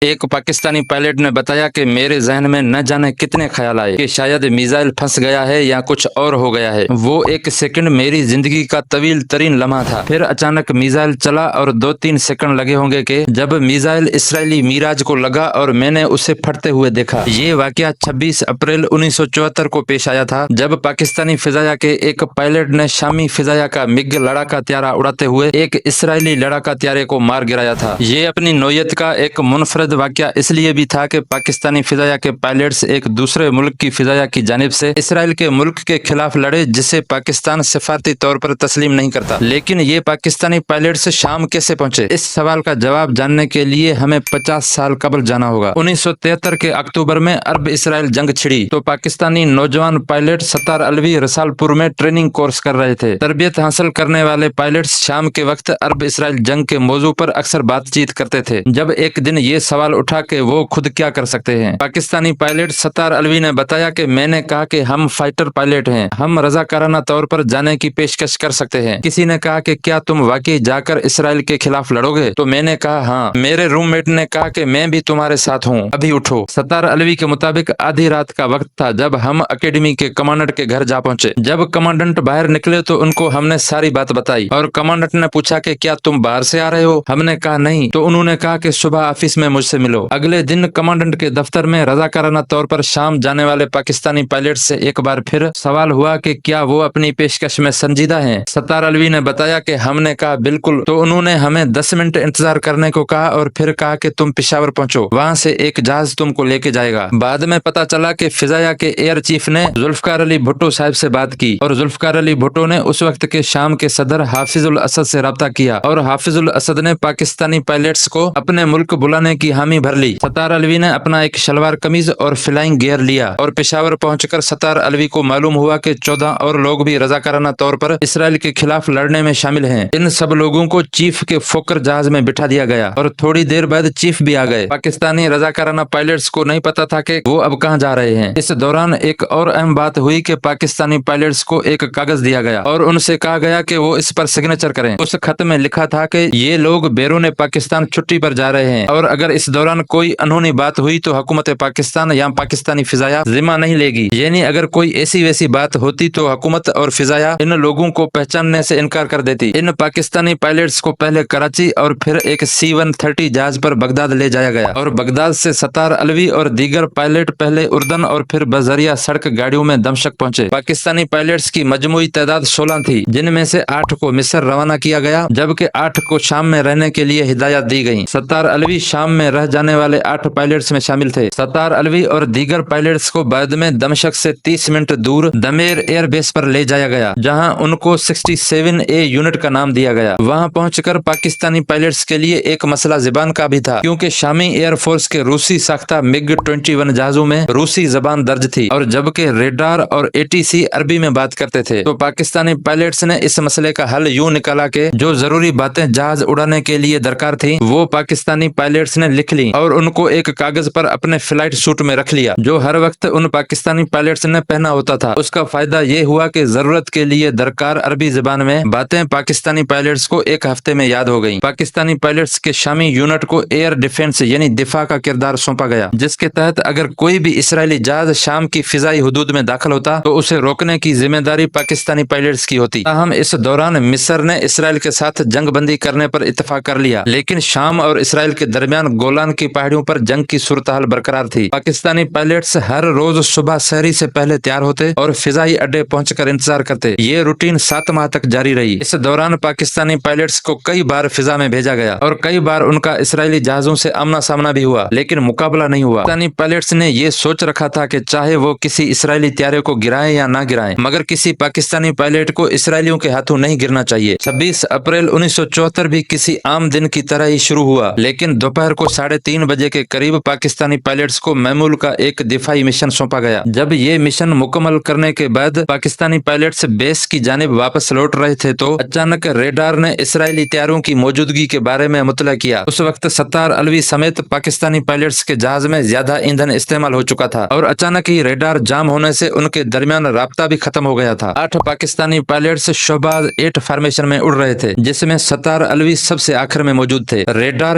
ایک پاکستانی پائلٹ نے بتایا کہ میرے ذہن میں نہ جانے کتنے خیال آئے کہ شاید میزائل پھنس گیا ہے یا کچھ اور ہو گیا ہے۔ وہ ایک سیکنڈ میری زندگی کا طویل ترین لمحہ تھا۔ پھر اچانک میزائل چلا اور 2-3 سیکنڈ لگے ہوں گے کہ جب میزائل اسرائیلی میراج کو لگا اور میں نے اسے پھٹتے ہوئے دیکھا۔ یہ واقعہ 26 اپریل 1974 کو پیش آیا تھا، جب پاکستانی فضائیہ کے ایک پائلٹ نے شامی فضائیہ کا MiG لڑاکا طیارہ اڑاتے ہوئے ایک اسرائیلی لڑاکا طیارے کو مار گرایا تھا۔ یہ اپنی نوعیت کا ایک منفرد واقعہ اس لیے بھی تھا کہ پاکستانی فضائیہ کے پائلٹس ایک دوسرے ملک کی فضائیہ کی جانب سے اسرائیل کے ملک کے خلاف لڑے، جسے پاکستان سفارتی طور پر تسلیم نہیں کرتا۔ لیکن یہ پاکستانی پائلٹس شام کیسے پہنچے؟ اس سوال کا جواب جاننے کے لیے ہمیں 50 سال قبل جانا ہوگا۔ 1973 کے اکتوبر میں عرب اسرائیل جنگ چھڑی تو پاکستانی نوجوان پائلٹ ستار علوی رسال پور میں ٹریننگ کورس کر رہے تھے۔ تربیت حاصل کرنے والے پائلٹس شام کے وقت عرب اسرائیل جنگ کے موضوع پر اکثر بات چیت کرتے تھے۔ جب ایک دن یہ سوال اٹھا کہ وہ خود کیا کر سکتے ہیں، پاکستانی پائلٹ ستار علوی نے بتایا کہ میں نے کہا کہ ہم فائٹر پائلٹ ہیں، ہم رضاکارانہ طور پر جانے کی پیشکش کر سکتے ہیں۔ کسی نے کہا کہ کیا تم واقعی جا کر اسرائیل کے خلاف لڑو گے؟ تو میں نے کہا ہاں۔ میرے روم میٹ نے کہا کہ میں بھی تمہارے ساتھ ہوں، ابھی اٹھو۔ ستار علوی کے مطابق آدھی رات کا وقت تھا جب ہم اکیڈمی کے کمانڈنٹ کے گھر جا پہنچے۔ جب کمانڈنٹ باہر نکلے تو ان کو ہم نے ساری بات بتائی اور کمانڈنٹ نے پوچھا کہ کیا تم باہر سے آ رہے ہو؟ ہم نے کہا نہیں، تو انہوں نے کہا کہ صبح آفس میں مجھ سے ملو۔ اگلے دن کمانڈنٹ کے دفتر میں رضاکارانہ طور پر شام جانے والے پاکستانی پائلٹ سے ایک بار پھر سوال ہوا کہ کیا وہ اپنی پیشکش میں سنجیدہ ہیں۔ ستار علوی نے بتایا کہ ہم نے کہا بالکل، تو انہوں نے ہمیں 10 منٹ انتظار کرنے کو کہا اور پھر کہا کہ تم پشاور پہنچو، وہاں سے ایک جہاز تم کو لے کے جائے گا۔ بعد میں پتا چلا کہ فضائیہ کے ایئر چیف نے ذوالفقار علی بھٹو صاحب سے بات کی اور ذوالفقار علی بھٹو نے اس وقت کے شام کے صدر حافظ الاسد سے رابطہ کیا اور حافظ الاسد نے پاکستانی پائلٹس کو اپنے ملک بلانے کی حامی بھر لی۔ ستار علوی نے اپنا ایک شلوار قمیض اور فلائنگ گیئر لیا اور پشاور پہنچ کر ستار علوی کو معلوم ہوا کہ 14 اور لوگ بھی رضاکارانہ طور پر اسرائیل کے خلاف لڑنے میں شامل ہیں۔ ان سب لوگوں کو چیف کے فوکر جہاز میں بٹھا دیا گیا اور تھوڑی دیر بعد چیف بھی آ گئے۔ پاکستانی رضاکارانہ پائلٹس کو نہیں پتا تھا کہ وہ اب کہاں جا رہے ہیں۔ اس دوران ایک اور اہم بات ہوئی کہ پاکستانی پائلٹس کو ایک کاغذ دیا گیا اور ان سے کہا گیا کہ وہ اس پر سگنیچر کریں۔ اس خط میں لکھا تھا کہ یہ لوگ بیرون پاکستان چھٹی پر جا رہے ہیں اور اگر اس دوران کوئی انہونی بات ہوئی تو حکومت پاکستان یا پاکستانی فضائیہ ذمہ نہیں لے گی، یعنی اگر کوئی ایسی ویسی بات ہوتی تو حکومت اور فضائیہ ان لوگوں کو پہچاننے سے انکار کر دیتی۔ ان پاکستانی پائلٹس کو پہلے کراچی اور پھر ایک C-130 جہاز پر بغداد لے جایا گیا اور بغداد سے ستار علوی اور دیگر پائلٹ پہلے اردن اور پھر بذریعہ سڑک گاڑیوں میں دمشق پہنچے۔ پاکستانی پائلٹس کی مجموعی تعداد 16 تھی، جن میں سے 8 کو مصر روانہ کیا گیا جبکہ 8 کو شام میں رہنے کے لیے ہدایات دی گئیں۔ ستار علوی شام میں رہ جانے والے 8 پائلٹس میں شامل تھے۔ ستار علوی اور دیگر پائلٹس کو بعد میں دمشق سے 30 منٹ دور دمیر ایئر بیس پر لے جایا گیا، جہاں ان کو 67A یونٹ کا نام دیا گیا۔ وہاں پہنچ کر پاکستانی پائلٹس کے لیے ایک مسئلہ زبان کا بھی تھا، کیونکہ شامی ایئر فورس کے روسی ساختہ MiG-21 جہازوں میں روسی زبان درج تھی اور جبکہ ریڈار اور ATC عربی میں بات کرتے تھے، تو پاکستانی پائلٹس نے اس مسئلے کا حل یوں نکالا کہ جو ضروری باتیں جہاز اڑانے کے لیے درکار تھیں وہ پاکستانی پائلٹس نے لکھ لی اور ان کو ایک کاغذ پر اپنے فلائٹ سوٹ میں رکھ لیا جو ہر وقت ان پاکستانی پائلٹس نے پہنا ہوتا تھا۔ اس کا فائدہ یہ ہوا کہ ضرورت کے لیے درکار عربی زبان میں باتیں پاکستانی پائلٹس کو ایک ہفتے میں یاد ہو گئیں۔ پاکستانی پائلٹس کے شامی یونٹ کو ایئر ڈیفنس یعنی دفاع کا کردار سونپا گیا، جس کے تحت اگر کوئی بھی اسرائیلی جہاز شام کی فضائی حدود میں داخل ہوتا تو اسے روکنے کی ذمہ داری پاکستانی پائلٹس کی ہوتی۔ تاہم اس دوران مصر نے اسرائیل کے ساتھ جنگ بندی کرنے پر اتفاق کر لیا، لیکن شام اور اسرائیل کے درمیان گولان کی پہاڑیوں پر جنگ کی صورتحال برقرار تھی۔ پاکستانی پائلٹس ہر روز صبح سحری سے پہلے تیار ہوتے اور فضائی اڈے پہنچ کر انتظار کرتے۔ یہ روٹین 7 ماہ تک جاری رہی۔ اس دوران پاکستانی پائلٹس کو کئی بار فضا میں بھیجا گیا اور کئی بار ان کا اسرائیلی جہازوں سے آمنا سامنا بھی ہوا، لیکن مقابلہ نہیں ہوا۔ پاکستانی پائلٹس نے یہ سوچ رکھا تھا کہ چاہے وہ کسی اسرائیلی طیارے کو گرائیں یا نہ گرائیں، مگر کسی پاکستانی پائلٹ کو اسرائیلیوں کے ہاتھوں نہیں گرنا چاہیے۔ 26 اپریل 1974 بھی کسی عام دن کی طرح ہی شروع ہوا، لیکن دوپہر کو 3:30 بجے کے قریب پاکستانی پائلٹس کو معمول کا ایک دفاعی مشن سونپا گیا۔ جب یہ مشن مکمل کرنے کے بعد پاکستانی پائلٹس بیس کی جانب واپس لوٹ رہے تھے تو اچانک ریڈار نے اسرائیلی طیاروں کی موجودگی کے بارے میں مطلع کیا۔ اس وقت ستار علوی سمیت پاکستانی پائلٹس کے جہاز میں زیادہ ایندھن استعمال ہو چکا تھا اور اچانک ہی ریڈار جام ہونے سے ان کے درمیان رابطہ بھی ختم ہو گیا تھا۔ 8 پاکستانی پائلٹس شہباز 8 فارمیشن میں اڑ رہے تھے، جس میں ستار علوی سب سے آخر میں موجود تھے۔ ریڈار